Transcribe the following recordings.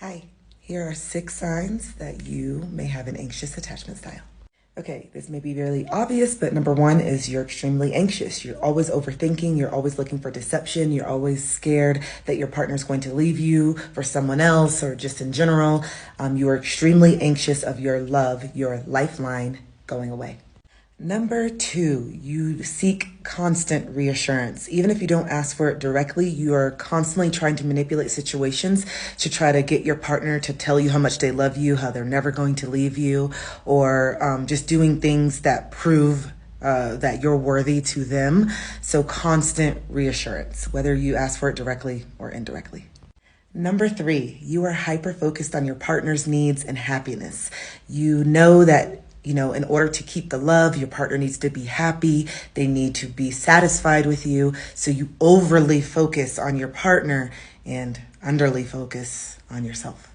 Hi, here are 6 signs that you may have an anxious attachment style. Okay, this may be really obvious, but number 1 is you're extremely anxious. You're always overthinking. You're always looking for deception. You're always scared that your partner's going to leave you for someone else or just in general. You are extremely anxious of your love, your lifeline, going away. Number 2, you seek constant reassurance. Even if you don't ask for it directly, you are constantly trying to manipulate situations to try to get your partner to tell you how much they love you, how they're never going to leave you, or just doing things that prove that you're worthy to them. So constant reassurance, whether you ask for it directly or indirectly. Number 3, you are hyper-focused on your partner's needs and happiness. You know that in order to keep the love, your partner needs to be happy. They need to be satisfied with you. So you overly focus on your partner and underly focus on yourself.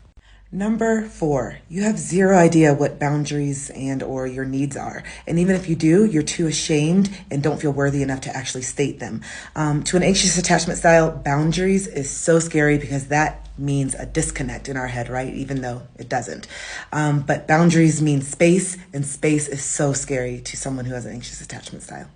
Number 4, you have zero idea what boundaries and or your needs are. And even if you do, you're too ashamed and don't feel worthy enough to actually state them. To an anxious attachment style, boundaries is so scary because that means a disconnect in our head, right? Even though it doesn't. But boundaries mean space, and space is so scary to someone who has an anxious attachment style.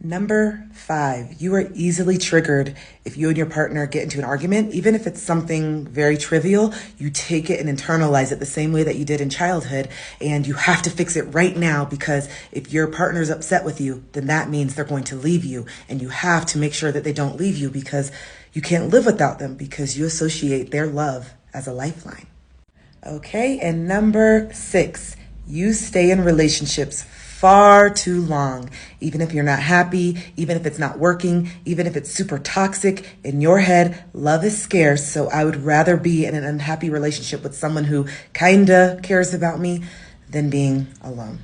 Number 5, you are easily triggered if you and your partner get into an argument. Even if it's something very trivial, you take it and internalize it the same way that you did in childhood, and you have to fix it right now because if your partner's upset with you, then that means they're going to leave you, and you have to make sure that they don't leave you because you can't live without them because you associate their love as a lifeline. Okay, and number 6, you stay in relationships far too long, even if you're not happy, even if it's not working, even if it's super toxic. In your head, love is scarce, so I would rather be in an unhappy relationship with someone who kinda cares about me than being alone.